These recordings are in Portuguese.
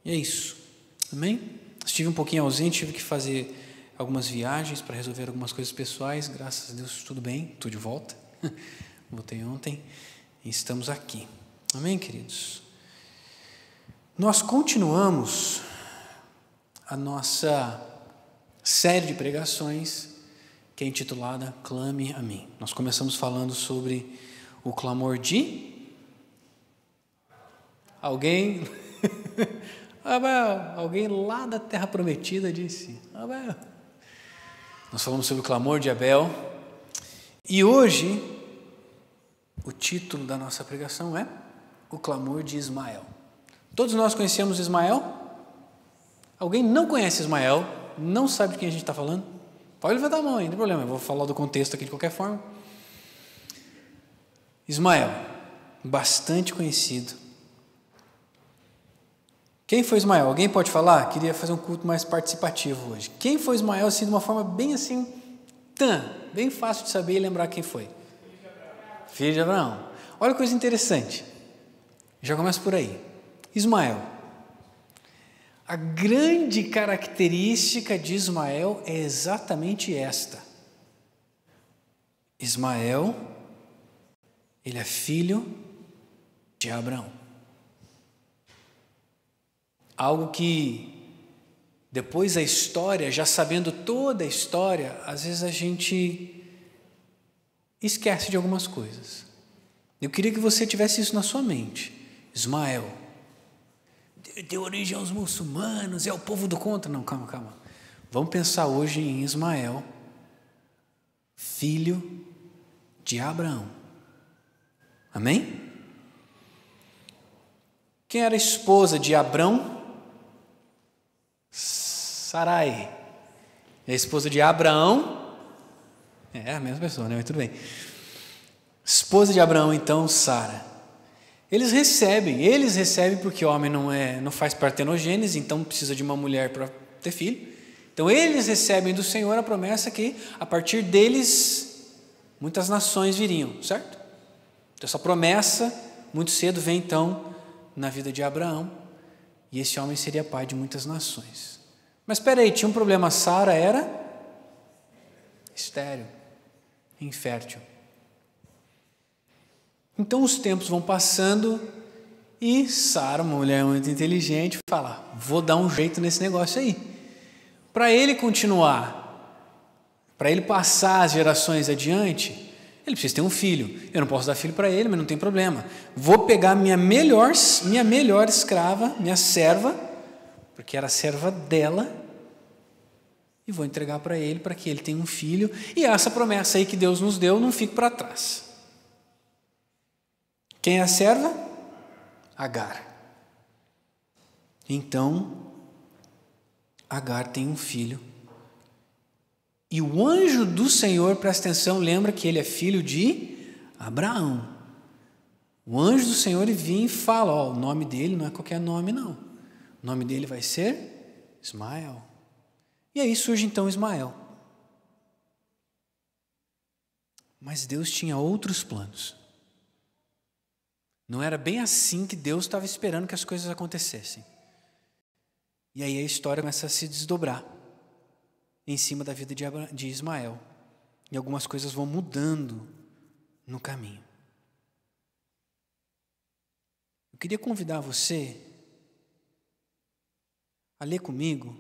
E é isso, amém? Estive um pouquinho ausente, tive que fazer algumas viagens para resolver algumas coisas pessoais, graças a Deus tudo bem, estou de volta, voltei ontem e estamos aqui, amém, queridos? Nós continuamos a nossa série de pregações que é intitulada Clame a Mim. Nós começamos falando sobre o clamor de alguém... Abel, alguém lá da terra prometida disse, Abel. Nós falamos sobre o clamor de Abel, e hoje o título da nossa pregação é o clamor de Ismael. Todos nós conhecemos Ismael? Alguém não conhece Ismael, não sabe de quem a gente está falando? Pode levantar a mão aí, não tem problema, eu vou falar do contexto aqui de qualquer forma. Ismael, bastante conhecido. Quem foi Ismael? Alguém pode falar? Queria fazer um culto mais participativo hoje. Quem foi Ismael, assim, de uma forma bem assim, bem fácil de saber e lembrar quem foi? Filho de Abraão. Olha que coisa interessante. Já começa por aí. Ismael. A grande característica de Ismael é exatamente esta. Ismael, ele é filho de Abraão. Algo que, depois da história, já sabendo toda a história, às vezes a gente esquece de algumas coisas. Eu queria que você tivesse isso na sua mente. Ismael, deu origem aos muçulmanos, é o povo do contra. Não, calma. Vamos pensar hoje em Ismael, filho de Abraão. Amém? Quem era a esposa de Abrão? Sarai. É a esposa de Abraão. É a mesma pessoa, né? Mas tudo bem. Esposa de Abraão, então, Sara. Eles recebem porque o homem não faz partenogênese, então precisa de uma mulher para ter filho. Então eles recebem do Senhor a promessa que a partir deles muitas nações viriam, certo? Então essa promessa muito cedo vem então na vida de Abraão. E esse homem seria pai de muitas nações. Mas espera aí, tinha um problema. Sara era estéril, infértil. Então os tempos vão passando e Sara, uma mulher muito inteligente, fala, vou dar um jeito nesse negócio aí. Para ele continuar, para ele passar as gerações adiante, ele precisa ter um filho. Eu não posso dar filho para ele, mas não tem problema. Vou pegar minha melhor escrava, minha serva, porque era a serva dela, e vou entregar para ele, para que ele tenha um filho, e essa promessa aí que Deus nos deu não fique para trás. Quem é a serva? Agar. Então, Agar tem um filho. E o anjo do Senhor, presta atenção, lembra que ele é filho de Abraão. O anjo do Senhor vem e fala, o nome dele não é qualquer nome não. O nome dele vai ser Ismael. E aí surge então Ismael. Mas Deus tinha outros planos. Não era bem assim que Deus estava esperando que as coisas acontecessem. E aí a história começa a se desdobrar em cima da vida de Ismael. E algumas coisas vão mudando no caminho. Eu queria convidar você a ler comigo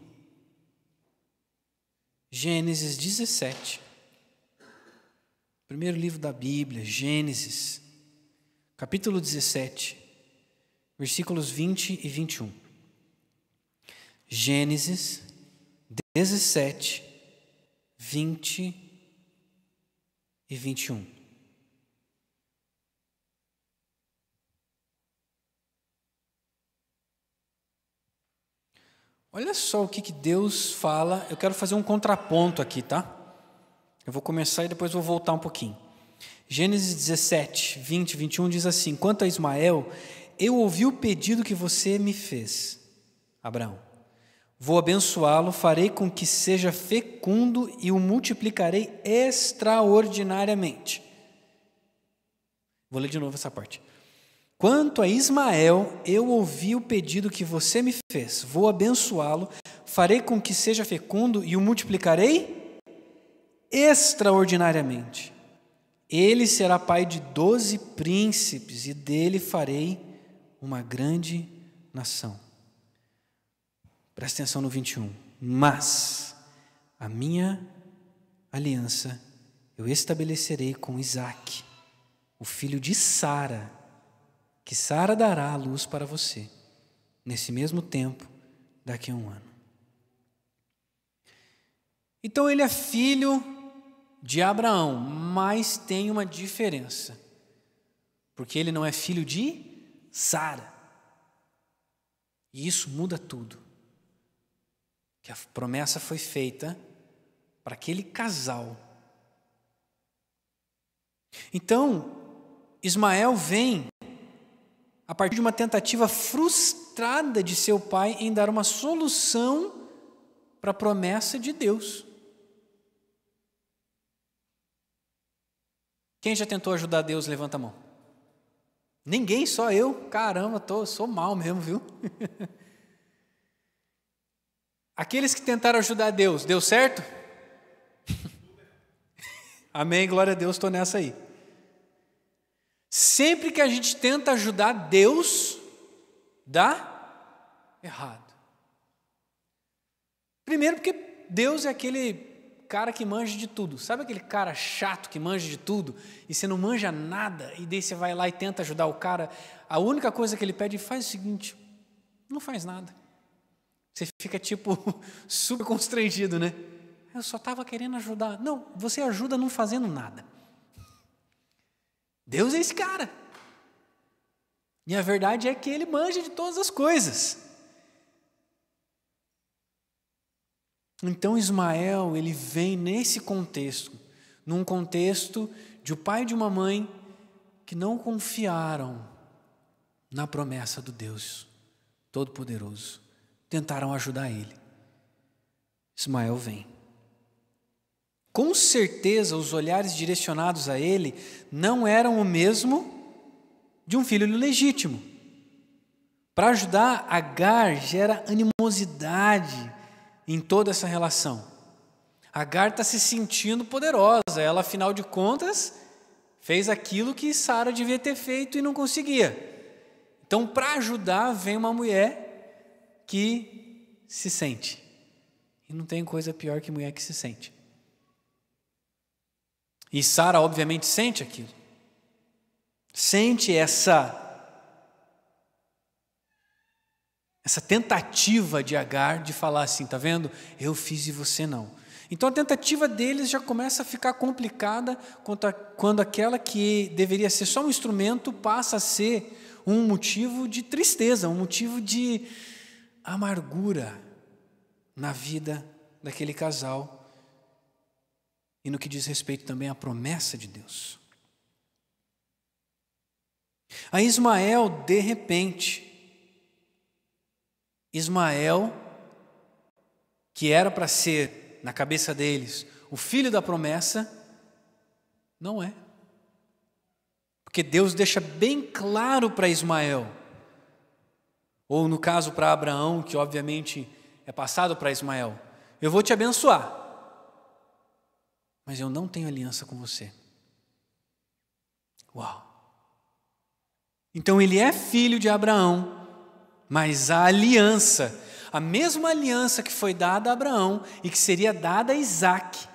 Gênesis 17. Primeiro livro da Bíblia, Gênesis, capítulo 17, versículos 20 e 21. Gênesis 17, 20 e 21. Olha só o que Deus fala. Eu quero fazer um contraponto aqui, tá? Eu vou começar e depois vou voltar um pouquinho. Gênesis 17, 20 e 21 diz assim: quanto a Ismael, eu ouvi o pedido que você me fez, Abraão. Vou abençoá-lo, farei com que seja fecundo e o multiplicarei extraordinariamente. Vou ler de novo essa parte. quanto a Ismael, eu ouvi o pedido que você me fez. Vou abençoá-lo, farei com que seja fecundo e o multiplicarei extraordinariamente. Ele será pai de 12 príncipes e dele farei uma grande nação. Presta atenção no 21. Mas a minha aliança eu estabelecerei com Isaque, o filho de Sara, que Sara dará a luz para você, nesse mesmo tempo, daqui a 1 ano. Então ele é filho de Abraão, mas tem uma diferença, porque ele não é filho de Sara. E isso muda tudo. Que a promessa foi feita para aquele casal. Então, Ismael vem a partir de uma tentativa frustrada de seu pai em dar uma solução para a promessa de Deus. Quem já tentou ajudar Deus, levanta a mão. Ninguém, só eu. Caramba, sou mal mesmo, viu? Aqueles que tentaram ajudar Deus, deu certo? Amém, glória a Deus, estou nessa aí. Sempre que a gente tenta ajudar Deus, dá errado. Primeiro porque Deus é aquele cara que manja de tudo. Sabe aquele cara chato que manja de tudo e você não manja nada e daí você vai lá e tenta ajudar o cara? A única coisa que ele pede, faz o seguinte, não faz nada. Você fica tipo super constrangido, né? Eu só estava querendo ajudar. Não, você ajuda não fazendo nada. Deus é esse cara. E a verdade é que ele manja de todas as coisas. Então Ismael, ele vem nesse contexto, num contexto de um pai e de uma mãe que não confiaram na promessa do Deus Todo-Poderoso. Tentaram ajudar ele. Ismael vem. Com certeza, os olhares direcionados a ele não eram o mesmo de um filho legítimo. Para ajudar, Agar gera animosidade em toda essa relação. Agar está se sentindo poderosa. Ela, afinal de contas, fez aquilo que Sara devia ter feito e não conseguia. Então, para ajudar, vem uma mulher que se sente. E não tem coisa pior que mulher que se sente. E Sara, obviamente, sente aquilo. Sente essa tentativa de Agar de falar assim, tá vendo? Eu fiz e você não. Então a tentativa deles já começa a ficar complicada quando aquela que deveria ser só um instrumento passa a ser um motivo de tristeza, um motivo de amargura na vida daquele casal e no que diz respeito também à promessa de Deus. A Ismael, de repente, Ismael, que era para ser, na cabeça deles, o filho da promessa, não é. Porque Deus deixa bem claro para Ismael, ou no caso para Abraão, que obviamente é passado para Ismael, eu vou te abençoar, mas eu não tenho aliança com você. Uau! Então ele é filho de Abraão, mas a aliança, a mesma aliança que foi dada a Abraão e que seria dada a Isaque,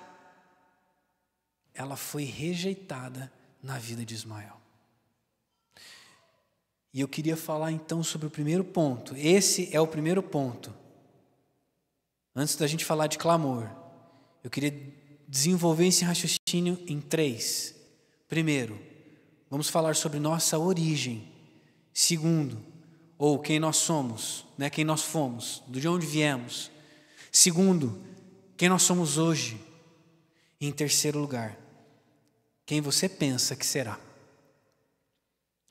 ela foi rejeitada na vida de Ismael. E eu queria falar então sobre o primeiro ponto. Esse é o primeiro ponto. Antes da gente falar de clamor, eu queria desenvolver esse raciocínio em 3. Primeiro, vamos falar sobre nossa origem. Segundo, ou quem nós somos, né? Quem nós fomos, de onde viemos. Segundo, quem nós somos hoje. E em terceiro lugar, quem você pensa que será.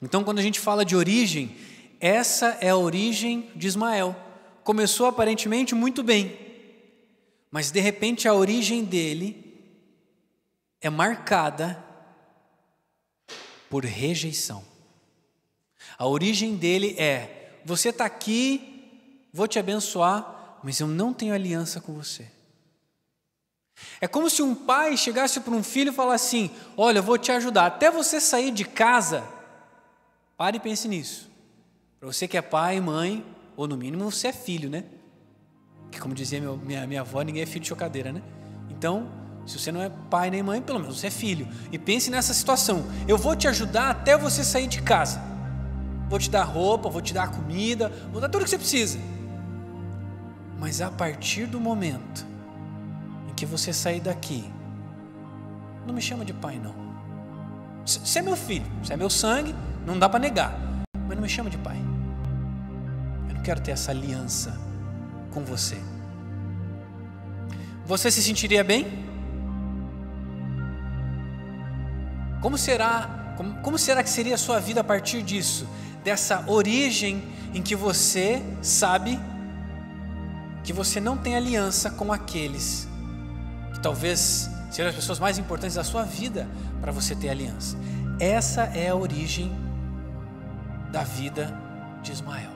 Então, quando a gente fala de origem, essa é a origem de Ismael. Começou aparentemente muito bem, mas de repente a origem dele é marcada por rejeição. A origem dele é: você está aqui, vou te abençoar, mas eu não tenho aliança com você. É como se um pai chegasse para um filho e falasse assim: olha, eu vou te ajudar, até você sair de casa, pare e pense nisso. Para você que é pai, mãe, ou no mínimo você é filho, né? Que como dizia minha avó, ninguém é filho de chocadeira, né? Então, se você não é pai nem mãe, pelo menos você é filho. E pense nessa situação: eu vou te ajudar até você sair de casa. Vou te dar roupa, vou te dar comida, vou dar tudo o que você precisa. Mas a partir do momento em que você sair daqui, não me chama de pai não. Você é meu filho, você é meu sangue, não dá para negar, mas não me chama de pai. Eu não quero ter essa aliança com você. Você se sentiria bem? Como será que seria a sua vida a partir disso? Dessa origem em que você sabe que você não tem aliança com aqueles que talvez sejam as pessoas mais importantes da sua vida para você ter aliança. Essa é a origem da vida de Ismael.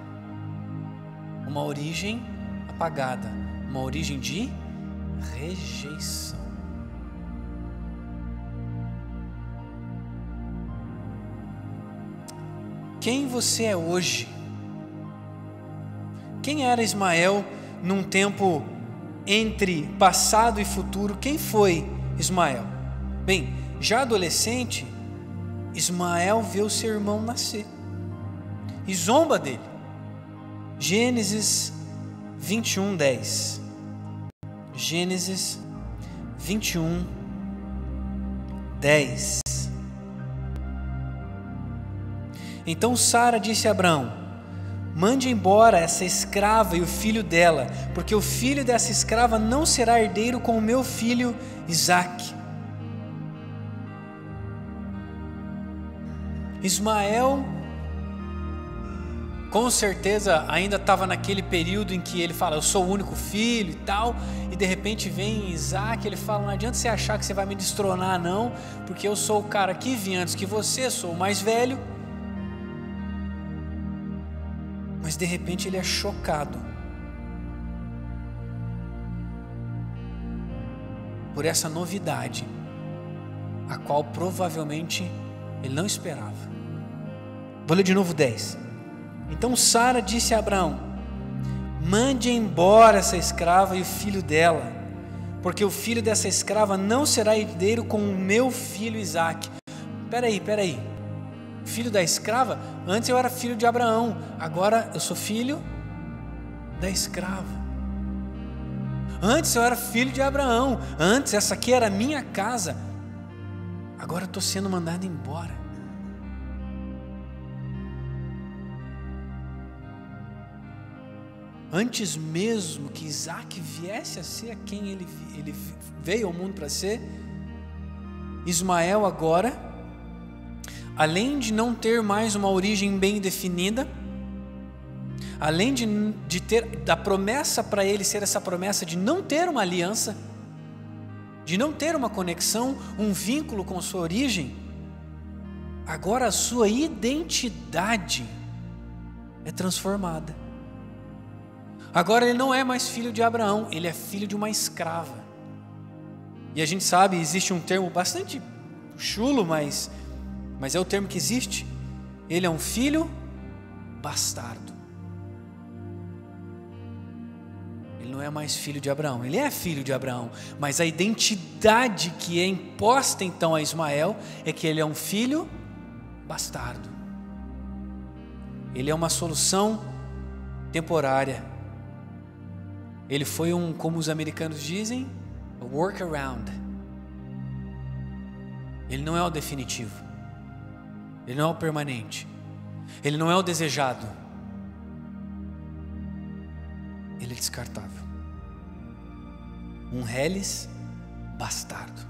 Uma origem apagada, uma origem de rejeição. Quem você é hoje? Quem era Ismael num tempo entre passado e futuro? Quem foi Ismael? Bem, já adolescente, Ismael vê o seu irmão nascer e zomba dele. Gênesis 21, 10. Gênesis 21, 10. Então Sara disse a Abraão: mande embora essa escrava e o filho dela, porque o filho dessa escrava não será herdeiro com o meu filho Isaque. Ismael, com certeza, ainda estava naquele período em que ele fala: eu sou o único filho e tal, e de repente vem Isaque, ele fala: não adianta você achar que você vai me destronar não, porque eu sou o cara que vim antes que você, sou o mais velho. Mas de repente ele é chocado por essa novidade, a qual provavelmente ele não esperava. Vou ler de novo 10. Então Sara disse a Abraão: mande embora essa escrava e o filho dela, porque o filho dessa escrava não será herdeiro com o meu filho Isaque. Peraí. Filho da escrava? Antes eu era filho de Abraão, agora eu sou filho da escrava. Antes eu era filho de Abraão, antes essa aqui era a minha casa, agora eu estou sendo mandado embora. Antes mesmo que Isaque viesse a ser quem ele veio ao mundo para ser, Ismael agora, além de não ter mais uma origem bem definida, além de ter da promessa para ele ser essa promessa de não ter uma aliança, de não ter uma conexão, um vínculo com sua origem, agora a sua identidade é transformada. Agora ele não é mais filho de Abraão, ele é filho de uma escrava. E a gente sabe, existe um termo bastante chulo, mas é o termo que existe. Ele é um filho bastardo. Ele não é mais filho de Abraão, ele é filho de Abraão, mas a identidade que é imposta então a Ismael é que ele é um filho bastardo. Ele é uma solução temporária. Ele foi como os americanos dizem, a workaround. Ele não é o definitivo. Ele não é o permanente. Ele não é o desejado. Ele é descartável. Um reles bastardo.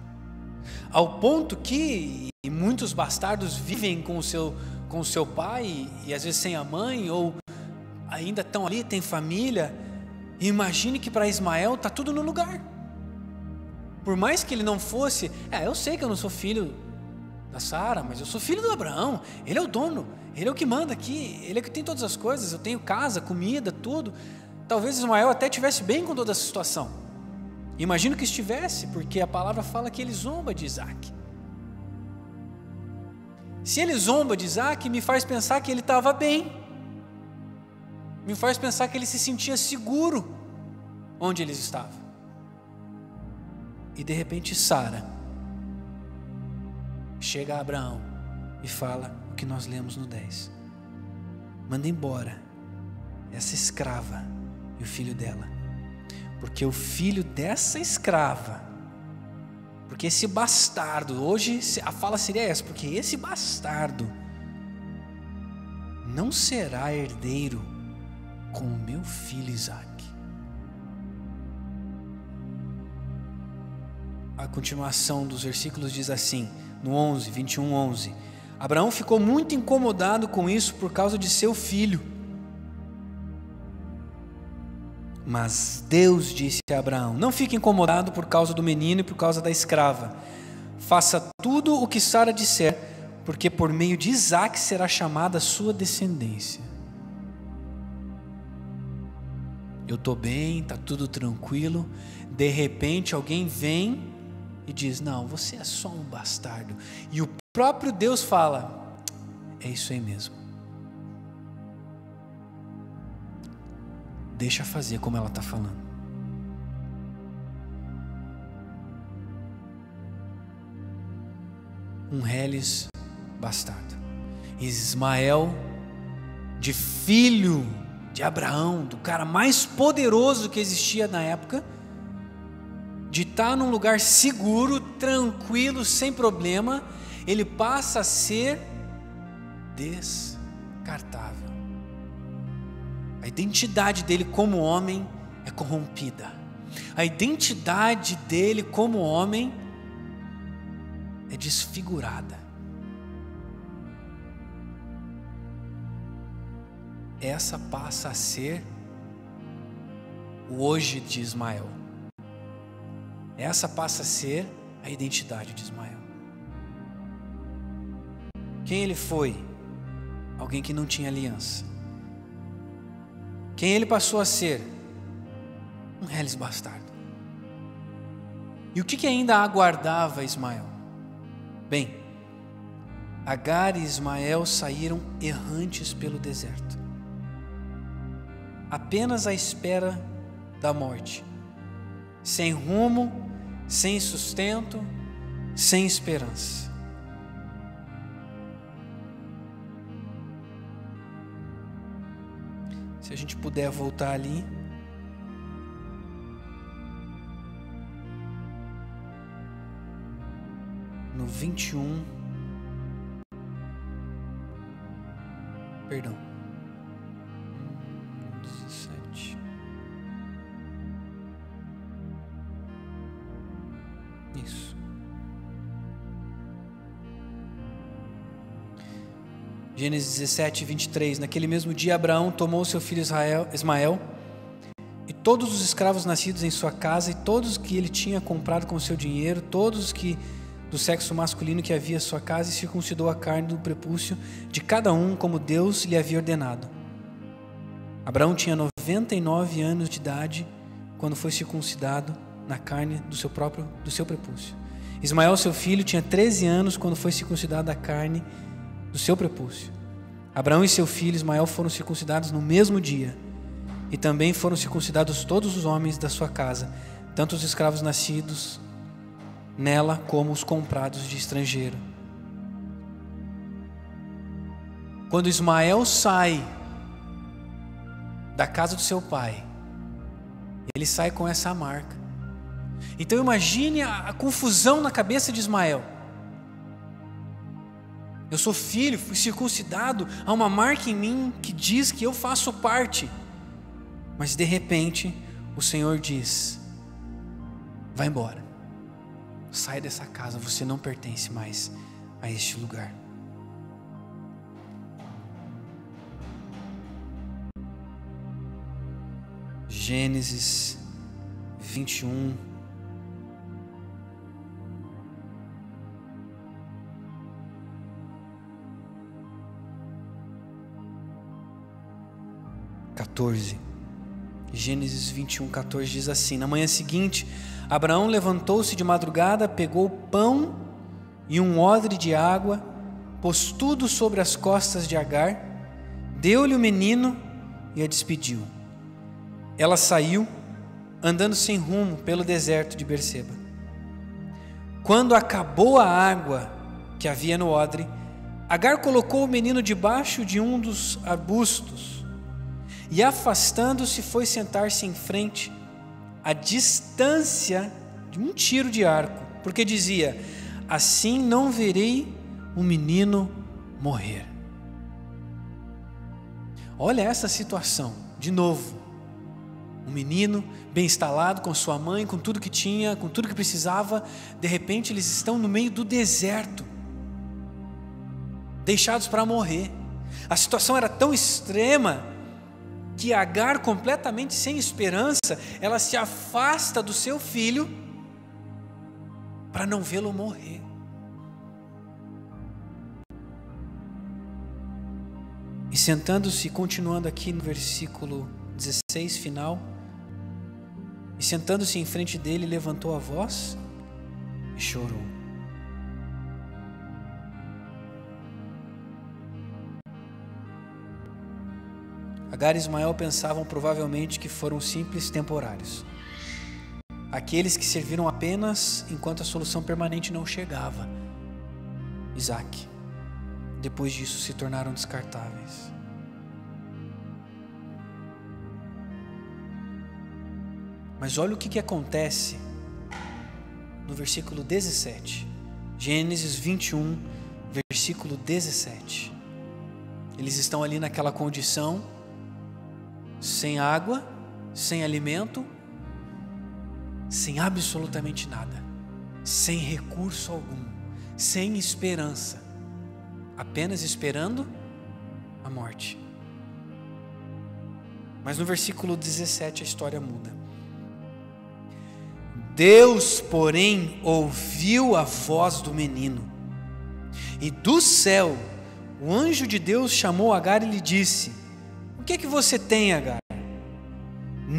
Ao ponto que muitos bastardos vivem com o seu pai e às vezes sem a mãe, ou ainda estão ali, tem família. E imagine que para Ismael está tudo no lugar. Por mais que ele não fosse, eu sei que eu não sou filho da Sara, mas eu sou filho do Abraão, ele é o dono, Ele é o que manda aqui, ele é o que tem todas as coisas, eu tenho casa, comida, tudo. Talvez Ismael até estivesse bem com toda essa situação. Imagino que estivesse, porque a palavra fala que ele zomba de Isaac. Se ele zomba de Isaac, me faz pensar que ele estava bem. Me faz pensar que ele se sentia seguro onde eles estavam. E de repente Sara chega a Abraão e fala o que nós lemos no 10. Manda embora essa escrava e o filho dela, porque o filho dessa escrava, porque esse bastardo, hoje a fala seria essa, porque esse bastardo não será herdeiro com o meu filho Isaque. A continuação dos versículos diz assim, no 11, 21, 11. Abraão ficou muito incomodado com isso por causa de seu filho. Mas Deus disse a Abraão: não fique incomodado por causa do menino e por causa da escrava. Faça tudo o que Sara disser, porque por meio de Isaque será chamada a sua descendência. Eu estou bem, está tudo tranquilo. De repente alguém vem e diz: não, você é só um bastardo. E o próprio Deus fala: é isso aí mesmo. Deixa fazer como ela está falando. Um reles bastardo. Ismael, de filho de Abraão, do cara mais poderoso que existia na época, de estar num lugar seguro, tranquilo, sem problema, ele passa a ser descartável. A identidade dele como homem é corrompida. A identidade dele como homem é desfigurada. Essa passa a ser o hoje de Ismael. Essa passa a ser a identidade de Ismael. Quem ele foi? Alguém que não tinha aliança. Quem ele passou a ser? Um reles bastardo. E o que ainda aguardava Ismael? Bem, Agar e Ismael saíram errantes pelo deserto, apenas à espera da morte, sem rumo, sem sustento, sem esperança. Se a gente puder voltar ali, no 21, perdão, 17, isso. Gênesis 17, 23. Naquele mesmo dia Abraão tomou seu filho Ismael e todos os escravos nascidos em sua casa e todos que ele tinha comprado com seu dinheiro, todos que do sexo masculino que havia em sua casa, e circuncidou a carne do prepúcio de cada um como Deus lhe havia ordenado. Abraão tinha 99 anos de idade quando foi circuncidado na carne do seu prepúcio. Ismael, seu filho, tinha 13 anos quando foi circuncidado a carne do seu prepúcio. Abraão e seu filho Ismael foram circuncidados no mesmo dia, e também foram circuncidados todos os homens da sua casa, tanto os escravos nascidos nela como os comprados de estrangeiro. Quando Ismael sai da casa do seu pai, ele sai com essa marca. Então imagine a confusão na cabeça de Ismael. Eu sou filho, fui circuncidado, há uma marca em mim que diz que eu faço parte. Mas de repente, o Senhor diz: vai embora, sai dessa casa, você não pertence mais a este lugar. Gênesis 21. 14. Gênesis 21, 14 diz assim: na manhã seguinte, Abraão levantou-se de madrugada, pegou pão e um odre de água, pôs tudo sobre as costas de Agar, deu-lhe o menino e a despediu. Ela saiu, andando sem rumo pelo deserto de Berseba. Quando acabou a água que havia no odre, Agar colocou o menino debaixo de um dos arbustos e, afastando-se, foi sentar-se em frente, à distância de um tiro de arco, porque dizia: assim não verei o menino morrer. Olha essa situação, de novo. Um menino bem instalado com sua mãe, com tudo que tinha, com tudo que precisava. De repente eles estão no meio do deserto, deixados para morrer. A situação era tão extrema que Agar, completamente sem esperança, ela se afasta do seu filho para não vê-lo morrer. E sentando-se, continuando aqui no versículo 16 final, e sentando-se em frente dele, levantou a voz e chorou. Agar e Ismael pensavam provavelmente que foram simples temporários, aqueles que serviram apenas enquanto a solução permanente não chegava. Isaac, depois disso, se tornaram descartáveis. Mas olha o que acontece no versículo 17, Gênesis 21, versículo 17. Eles estão ali naquela condição, sem água, sem alimento, sem absolutamente nada, sem recurso algum, sem esperança, apenas esperando a morte. Mas no versículo 17 a história muda. Deus, porém, ouviu a voz do menino, e do céu o anjo de Deus chamou Agar e lhe disse: o que é que você tem, Agar?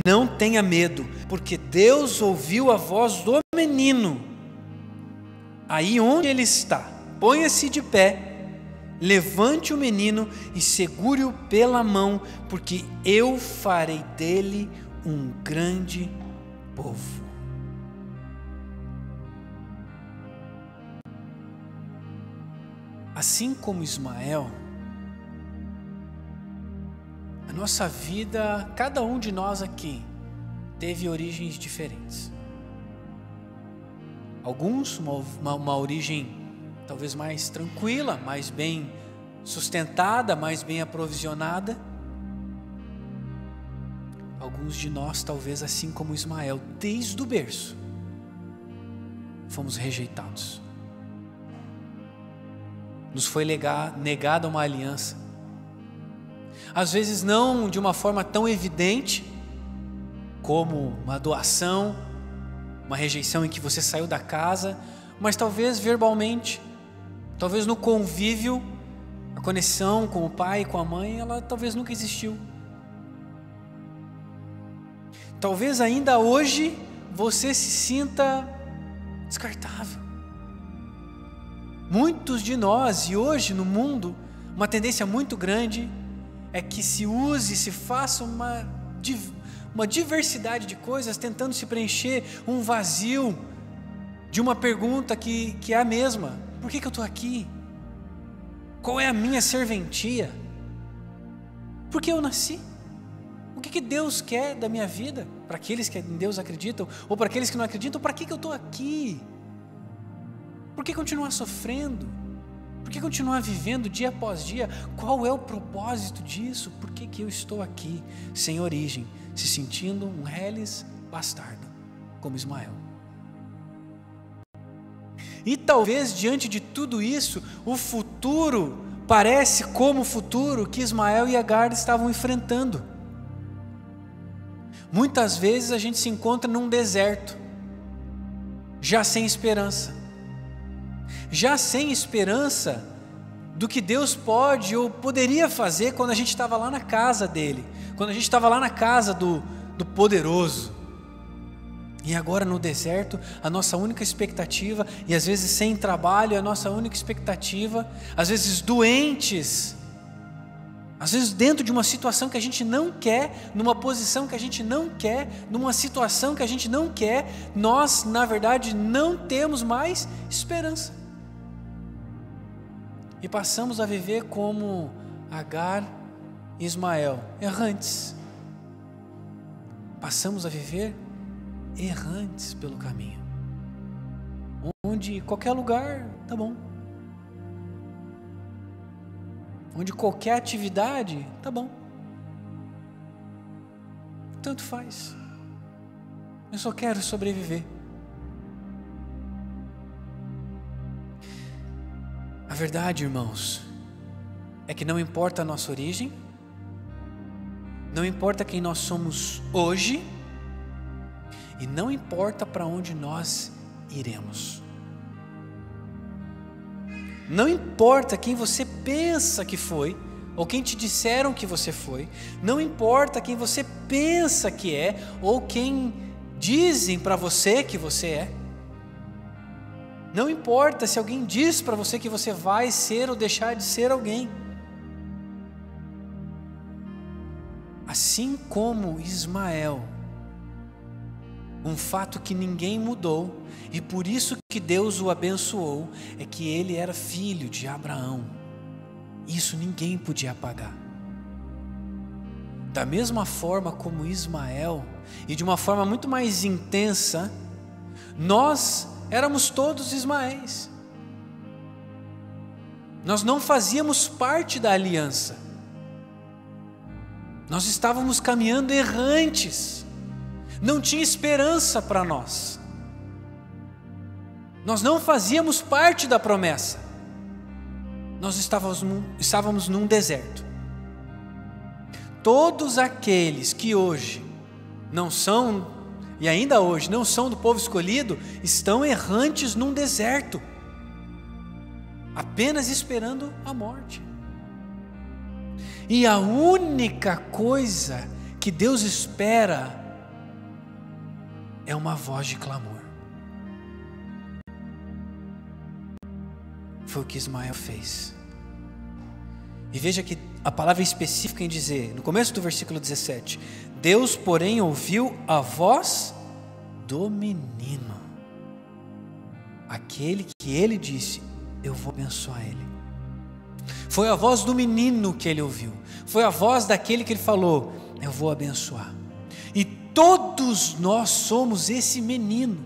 Não tenha medo, porque Deus ouviu a voz do menino. Aí onde ele está, ponha-se de pé, levante o menino e segure-o pela mão, porque eu farei dele um grande povo. Assim como Ismael, a nossa vida, cada um de nós aqui, teve origens diferentes. Alguns, uma origem talvez mais tranquila, mais bem sustentada, mais bem aprovisionada. Alguns de nós, talvez assim como Ismael, desde o berço, fomos rejeitados. Nos foi negada uma aliança. Às vezes não de uma forma tão evidente, como uma doação, uma rejeição em que você saiu da casa, mas talvez verbalmente, talvez no convívio, a conexão com o pai e com a mãe, ela talvez nunca existiu. Talvez ainda hoje você se sinta descartável. Muitos de nós, e hoje no mundo, uma tendência muito grande é que se use, se faça uma diversidade de coisas, tentando se preencher um vazio de uma pergunta que é a mesma: por que eu estou aqui? Qual é a minha serventia? Por que eu nasci? O que Deus quer da minha vida? Para aqueles que em Deus acreditam, ou para aqueles que não acreditam, para que eu estou aqui? Por que continuar sofrendo? Por que continuar vivendo dia após dia? Qual é o propósito disso? Por que eu estou aqui, sem origem, se sentindo um reles bastardo, como Ismael? E talvez diante de tudo isso, o futuro parece como o futuro que Ismael e Agar estavam enfrentando. Muitas vezes a gente se encontra num deserto, já sem esperança. Já sem esperança do que Deus pode ou poderia fazer quando a gente estava lá na casa dele, quando a gente estava lá na casa do poderoso, e agora no deserto, a nossa única expectativa, e às vezes sem trabalho, a nossa única expectativa, às vezes doentes, às vezes dentro de uma situação que a gente não quer, numa posição que a gente não quer, numa situação que a gente não quer, nós, na verdade, não temos mais esperança. E passamos a viver como Agar e Ismael, errantes. Passamos a viver errantes pelo caminho, onde qualquer lugar tá bom, onde qualquer atividade tá bom, tanto faz, eu só quero sobreviver. A verdade, irmãos, é que não importa a nossa origem, não importa quem nós somos hoje, e não importa para onde nós iremos. Não importa quem você pensa que foi, ou quem te disseram que você foi. Não importa quem você pensa que é, ou quem dizem para você que você é. Não importa se alguém diz para você que você vai ser ou deixar de ser alguém. Assim como Ismael, um fato que ninguém mudou, e por isso que Deus o abençoou, é que ele era filho de Abraão. Isso ninguém podia apagar. Da mesma forma como Ismael, e de uma forma muito mais intensa, nós éramos todos Ismaéis. Nós não fazíamos parte da aliança. Nós estávamos caminhando errantes. Não tinha esperança para nós. Nós não fazíamos parte da promessa. Nós estávamos num deserto. Todos aqueles que hoje não são, e ainda hoje não são do povo escolhido, estão errantes num deserto, apenas esperando a morte. E a única coisa que Deus espera é uma voz de clamor. Foi o que Ismael fez. E veja que a palavra específica em dizer, no começo do versículo 17, Deus, porém, ouviu a voz do menino, aquele que ele disse, eu vou abençoar ele. Foi a voz do menino que ele ouviu, foi a voz daquele que ele falou, eu vou abençoar. E todos nós somos esse menino.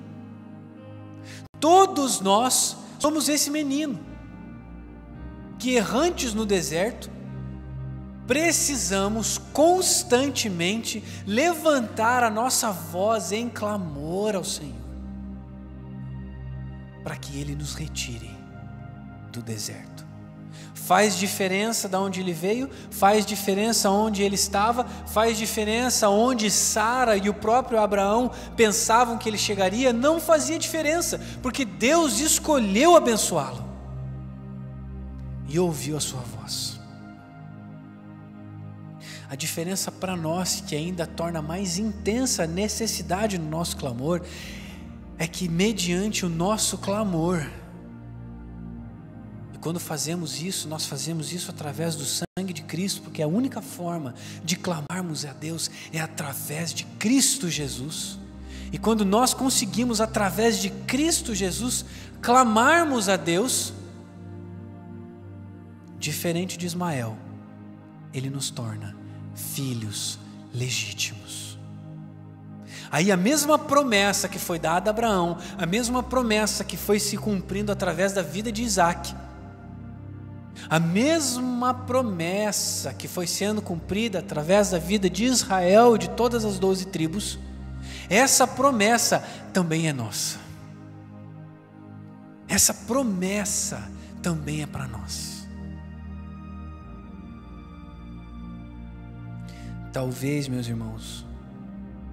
Todos nós somos esse menino que, errantes no deserto, precisamos constantemente levantar a nossa voz em clamor ao Senhor, para que Ele nos retire do deserto. Faz diferença de onde ele veio, faz diferença onde ele estava, faz diferença onde Sara e o próprio Abraão pensavam que ele chegaria, não fazia diferença, porque Deus escolheu abençoá-lo e ouviu a sua voz. A diferença para nós, que ainda torna mais intensa a necessidade no nosso clamor, é que mediante o nosso clamor, quando fazemos isso, nós fazemos isso através do sangue de Cristo, porque a única forma de clamarmos a Deus é através de Cristo Jesus. E quando nós conseguimos, através de Cristo Jesus, clamarmos a Deus, diferente de Ismael, Ele nos torna filhos legítimos. Aí a mesma promessa que foi dada a Abraão, a mesma promessa que foi se cumprindo através da vida de Isaac, a mesma promessa que foi sendo cumprida através da vida de Israel e de todas as 12 tribos, essa promessa também é nossa. Essa promessa também é para nós. Talvez, meus irmãos,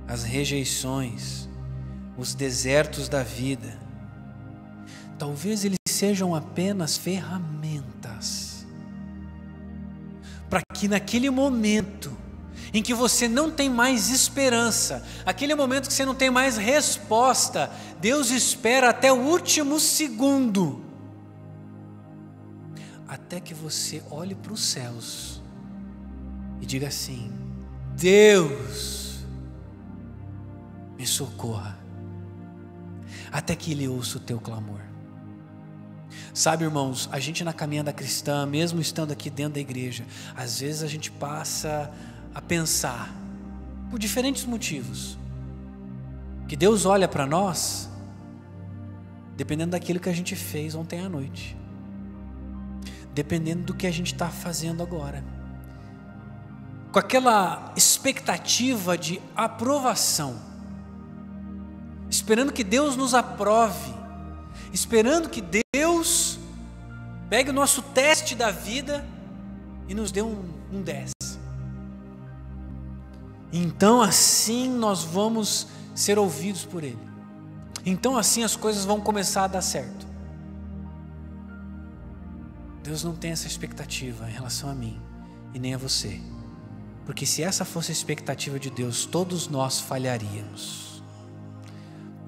as rejeições, os desertos da vida, talvez eles sejam apenas ferramentas para que naquele momento em que você não tem mais esperança, aquele momento que você não tem mais resposta, Deus espera até o último segundo, até que você olhe para os céus e diga assim: Deus, me socorra, até que Ele ouça o teu clamor. Sabe, irmãos, a gente na caminhada cristã, mesmo estando aqui dentro da igreja, às vezes a gente passa a pensar, por diferentes motivos, que Deus olha para nós dependendo daquilo que a gente fez ontem à noite, dependendo do que a gente está fazendo agora, com aquela expectativa de aprovação, esperando que Deus nos aprove, esperando que Deus pegue o nosso teste da vida e nos dê um 10. Então assim nós vamos ser ouvidos por Ele. Então assim as coisas vão começar a dar certo. Deus não tem essa expectativa em relação a mim e nem a você. Porque se essa fosse a expectativa de Deus, todos nós falharíamos.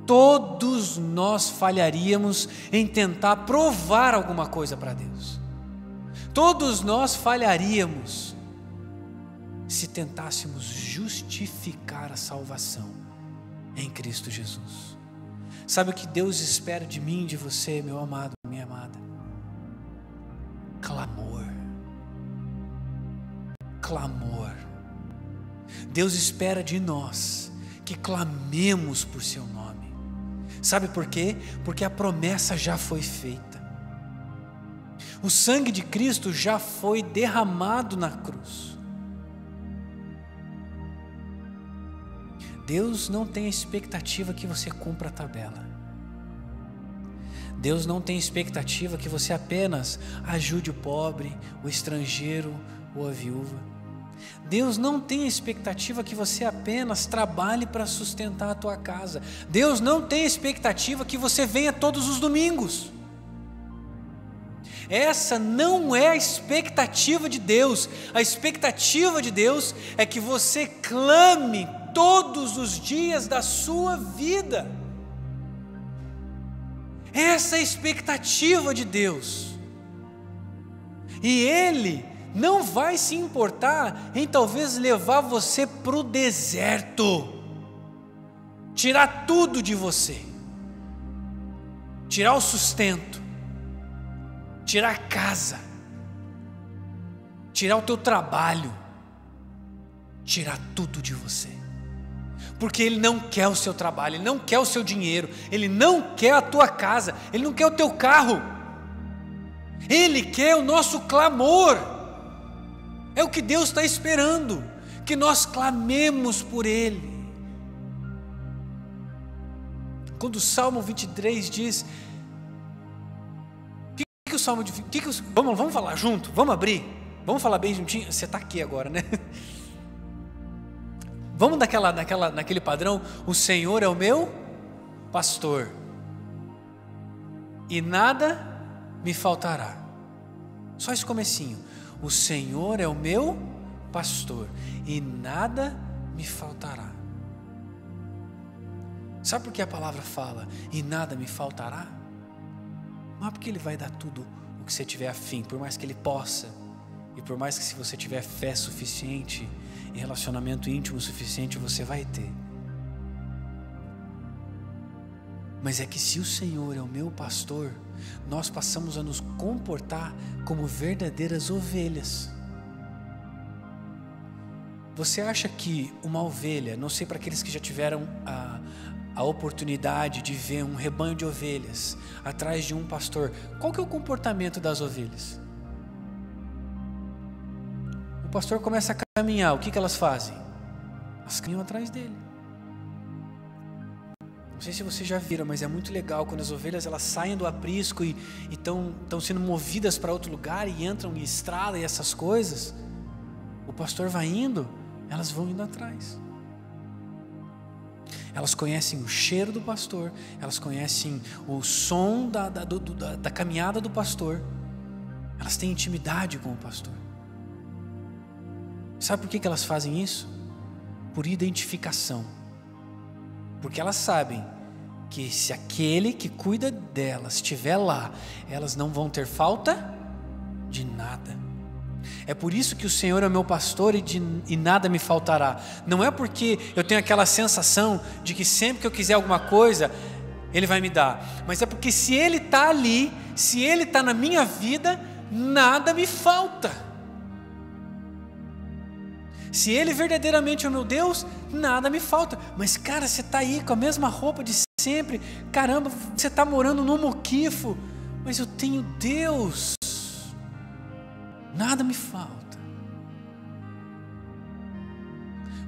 Todos nós falharíamos em tentar provar alguma coisa para Deus. Todos nós falharíamos se tentássemos justificar a salvação em Cristo Jesus. Sabe o que Deus espera de mim e de você, meu amado, minha amada? Clamor. Clamor. Deus espera de nós que clamemos por seu nome. Sabe por quê? Porque a promessa já foi feita. O sangue de Cristo já foi derramado na cruz. Deus não tem expectativa que você cumpra a tabela. Deus não tem expectativa que você apenas ajude o pobre, o estrangeiro ou a viúva. Deus não tem expectativa que você apenas trabalhe para sustentar a tua casa. Deus não tem expectativa que você venha todos os domingos. Essa não é a expectativa de Deus. A expectativa de Deus é que você clame todos os dias da sua vida. Essa é a expectativa de Deus. E Ele não vai se importar em talvez levar você para o deserto, tirar tudo de você, tirar o sustento, tirar a casa, tirar o teu trabalho, tirar tudo de você. Porque Ele não quer o seu trabalho, Ele não quer o seu dinheiro, Ele não quer a tua casa, Ele não quer o teu carro, Ele quer o nosso clamor. É o que Deus está esperando, que nós clamemos por Ele. Quando o Salmo 23 diz, que o Salmo, vamos falar junto, vamos abrir, vamos falar bem juntinho, você está aqui agora, né? Vamos naquele padrão, o Senhor é o meu pastor, e nada me faltará. Só esse comecinho. O Senhor é o meu pastor, e nada me faltará. Sabe por que a palavra fala, e nada me faltará? Não é porque Ele vai dar tudo o que você tiver afim, por mais que Ele possa, e por mais que se você tiver fé suficiente, e relacionamento íntimo suficiente, você vai ter. Mas é que se o Senhor é o meu pastor, nós passamos a nos comportar como verdadeiras ovelhas. Você acha que uma ovelha, não sei para aqueles que já tiveram a oportunidade de ver um rebanho de ovelhas atrás de um pastor, qual que é o comportamento das ovelhas? O pastor começa a caminhar, o que elas fazem? Elas caminham atrás dele. Não sei se vocês já viram, mas é muito legal quando as ovelhas elas saem do aprisco e estão sendo movidas para outro lugar e entram em estrada e essas coisas. O pastor vai indo, elas vão indo atrás. Elas conhecem o cheiro do pastor, elas conhecem o som da caminhada do pastor, elas têm intimidade com o pastor. Sabe por que elas fazem isso? por identificação, porque elas sabem que se aquele que cuida delas estiver lá, elas não vão ter falta de nada. É por isso que o Senhor é meu pastor e nada me faltará. Não é porque eu tenho aquela sensação de que sempre que eu quiser alguma coisa, Ele vai me dar, mas é porque se Ele está ali, se Ele está na minha vida, nada me falta. Se Ele verdadeiramente é o meu Deus, nada me falta. Mas cara, você está aí com a mesma roupa de sempre, caramba, você está morando num moquifo, mas eu tenho Deus, nada me falta.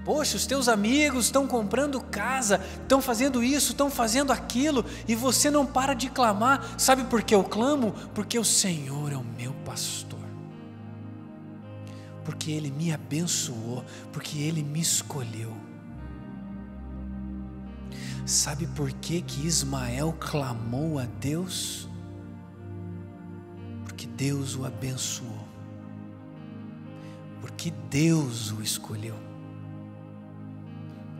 Poxa, os teus amigos estão comprando casa, estão fazendo isso, estão fazendo aquilo, e você não para de clamar. Sabe por que eu clamo? Porque o Senhor é o meu pastor, porque Ele me abençoou, porque Ele me escolheu. Sabe por que Ismael clamou a Deus? Porque Deus o abençoou, porque Deus o escolheu.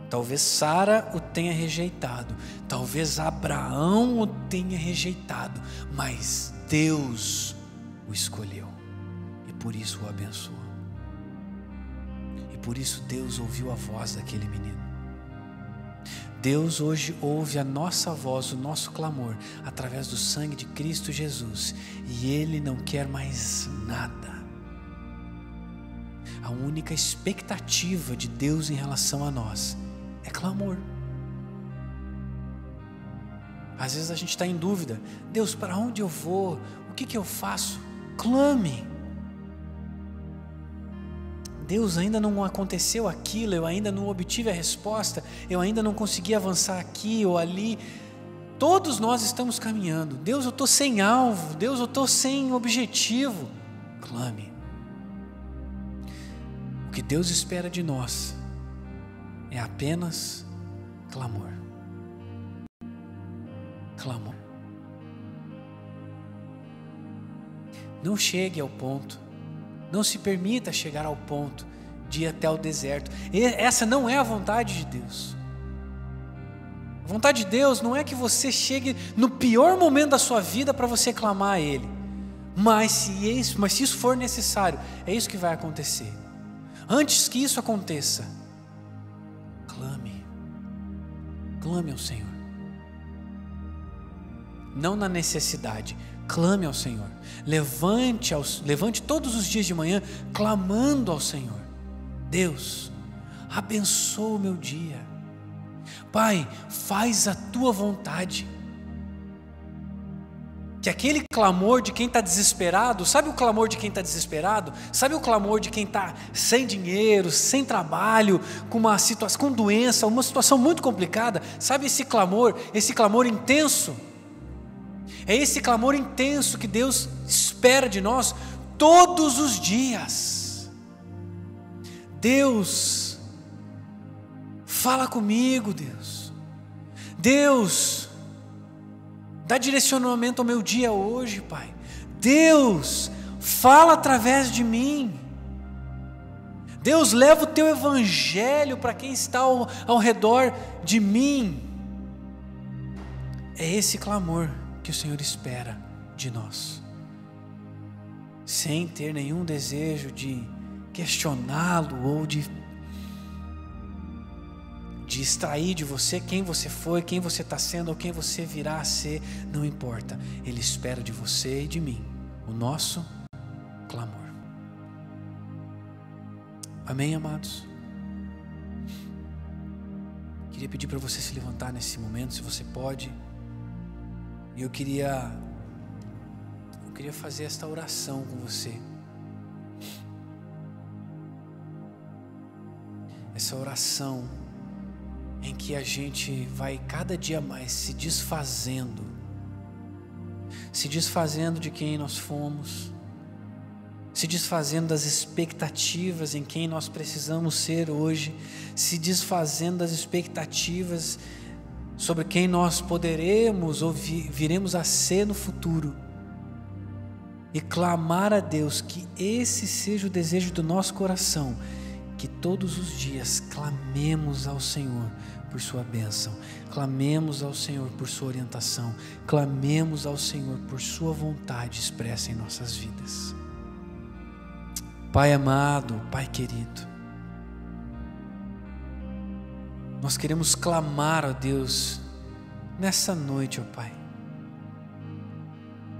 Talvez Sara o tenha rejeitado, talvez Abraão o tenha rejeitado, mas Deus o escolheu e por isso o abençoou. E por isso Deus ouviu a voz daquele menino. Deus hoje ouve a nossa voz, o nosso clamor, através do sangue de Cristo Jesus, e Ele não quer mais nada. A única expectativa de Deus em relação a nós é clamor. Às vezes a gente está em dúvida: Deus, para onde eu vou? O que eu faço? Clame. Deus, ainda não aconteceu aquilo, eu ainda não obtive a resposta, eu ainda não consegui avançar aqui ou ali. Todos nós estamos caminhando. Deus, eu estou sem alvo. Deus, eu estou sem objetivo. Clame. O que Deus espera de nós é apenas clamor. Clamor. Não chegue ao ponto, não se permita chegar ao ponto de ir até o deserto. Essa não é a vontade de Deus. A vontade de Deus não é que você chegue no pior momento da sua vida para você clamar a Ele. Mas se isso for necessário, é isso que vai acontecer. Antes que isso aconteça, clame. Clame ao Senhor. Não na necessidade, clame ao Senhor. Levante todos os dias de manhã clamando ao Senhor. Deus, abençoa o meu dia. Pai, faz a tua vontade. Que aquele clamor de quem está desesperado, sabe o clamor de quem está desesperado? Sabe o clamor de quem está sem dinheiro, sem trabalho, com uma situação, com doença, uma situação muito complicada? Sabe esse clamor intenso? É esse clamor intenso que Deus espera de nós todos os dias. Deus, fala comigo, Deus. Deus, dá direcionamento ao meu dia hoje, Pai. Deus, fala através de mim. Deus, leva o teu evangelho para quem está ao redor de mim. É esse clamor que o Senhor espera de nós, sem ter nenhum desejo de questioná-lo ou de extrair de você quem você foi, quem você está sendo ou quem você virá a ser. Não importa, Ele espera de você e de mim o nosso clamor. Amém, amados? Queria pedir para você se levantar nesse momento, se você pode. E eu queria fazer esta oração com você. Essa oração em que a gente vai cada dia mais se desfazendo de quem nós fomos, se desfazendo das expectativas em quem nós precisamos ser hoje, se desfazendo das expectativas sobre quem nós poderemos ou viremos a ser no futuro, e clamar a Deus que esse seja o desejo do nosso coração, que todos os dias clamemos ao Senhor por sua bênção, clamemos ao Senhor por sua orientação, clamemos ao Senhor por sua vontade expressa em nossas vidas. Pai amado, Pai querido, nós queremos clamar a Deus nessa noite, ó Pai,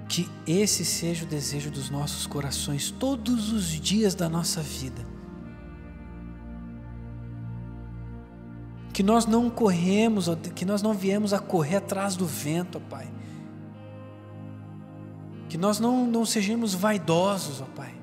que esse seja o desejo dos nossos corações todos os dias da nossa vida. Que nós não corremos, que nós não viemos a correr atrás do vento, ó Pai. Que nós não sejamos vaidosos, ó Pai.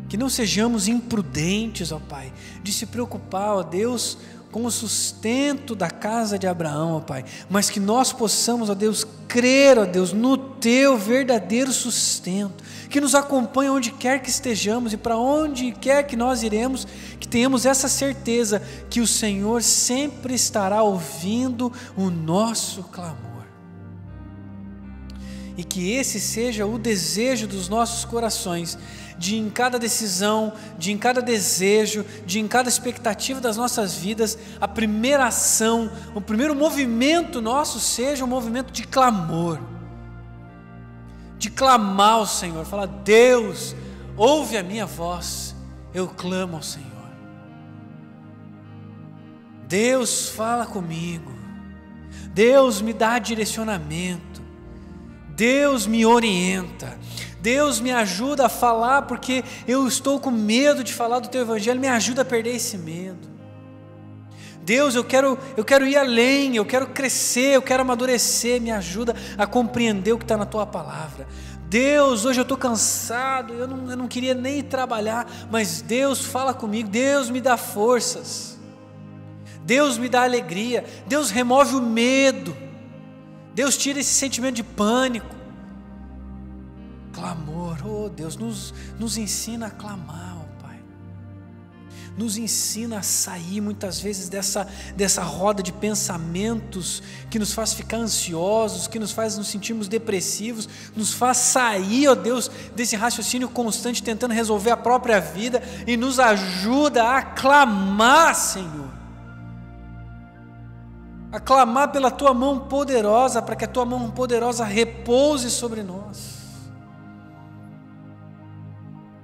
Que não sejamos imprudentes, ó Pai, de se preocupar, ó Deus, com o sustento da casa de Abraão, ó Pai, mas que nós possamos, ó Deus, crer, ó Deus, no Teu verdadeiro sustento, que nos acompanhe onde quer que estejamos e para onde quer que nós iremos, que tenhamos essa certeza que o Senhor sempre estará ouvindo o nosso clamor. E que esse seja o desejo dos nossos corações, de em cada decisão, de em cada desejo, de em cada expectativa das nossas vidas, a primeira ação, o primeiro movimento nosso seja um movimento de clamor, de clamar ao Senhor, falar: Deus, ouve a minha voz, eu clamo ao Senhor. Deus, fala comigo, Deus me dá direcionamento, Deus me orienta, Deus me ajuda a falar porque eu estou com medo de falar do Teu Evangelho, me ajuda a perder esse medo. Deus, eu quero ir além, eu quero crescer, eu quero amadurecer, me ajuda a compreender o que está na Tua Palavra. Deus, hoje eu estou cansado, eu não queria nem ir trabalhar, mas Deus fala comigo, Deus me dá forças, Deus me dá alegria, Deus remove o medo, Deus tira esse sentimento de pânico. Clamor, oh Deus, nos ensina a clamar, oh Pai, nos ensina a sair muitas vezes dessa roda de pensamentos que nos faz ficar ansiosos, que nos faz nos sentirmos depressivos, nos faz sair, ó Deus, desse raciocínio constante tentando resolver a própria vida e nos ajuda a clamar, Senhor, a clamar pela Tua mão poderosa, para que a Tua mão poderosa repouse sobre nós.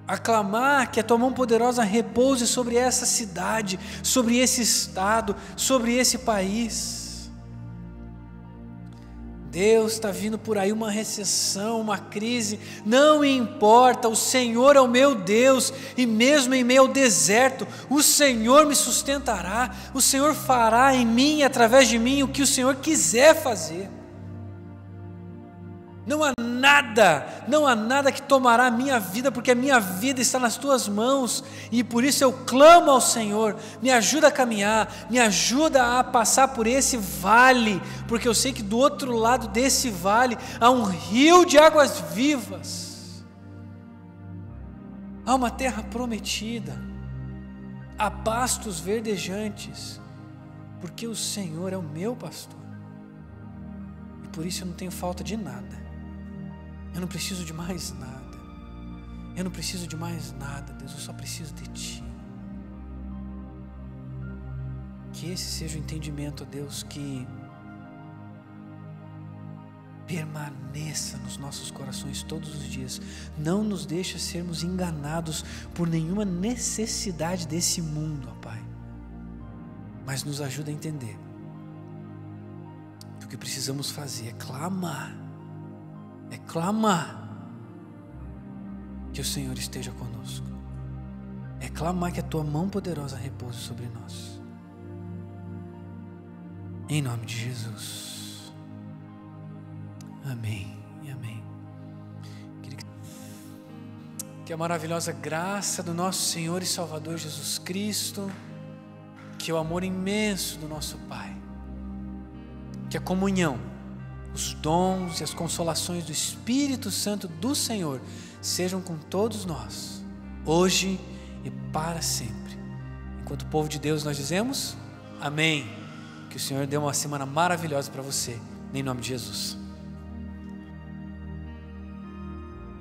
Aclamar que a Tua mão poderosa repouse sobre essa cidade, sobre esse estado, sobre esse país. Deus, está vindo por aí uma recessão, uma crise, não importa, o Senhor é o meu Deus, e mesmo em meio ao deserto, o Senhor me sustentará, o Senhor fará em mim e através de mim o que o Senhor quiser fazer. Não há nada que tomará a minha vida, porque a minha vida está nas Tuas mãos, e por isso eu clamo ao Senhor, me ajuda a caminhar, me ajuda a passar por esse vale, porque eu sei que do outro lado desse vale há um rio de águas vivas, há uma terra prometida, há pastos verdejantes, porque o Senhor é o meu pastor, e por isso eu não tenho falta de nada. Eu não preciso de mais nada. Eu não preciso de mais nada, Deus. Eu só preciso de Ti. Que esse seja o entendimento, Deus, que permaneça nos nossos corações todos os dias. Não nos deixa sermos enganados por nenhuma necessidade desse mundo, ó Pai. Mas nos ajuda a entender que o que precisamos fazer é clamar que o Senhor esteja conosco, é clamar que a Tua mão poderosa repouse sobre nós, em nome de Jesus, amém e amém. Que a maravilhosa graça do nosso Senhor e Salvador Jesus Cristo, que o amor imenso do nosso Pai, que a comunhão, os dons e as consolações do Espírito Santo do Senhor sejam com todos nós, hoje e para sempre. Enquanto o povo de Deus nós dizemos amém. Que o Senhor dê uma semana maravilhosa para você, em nome de Jesus.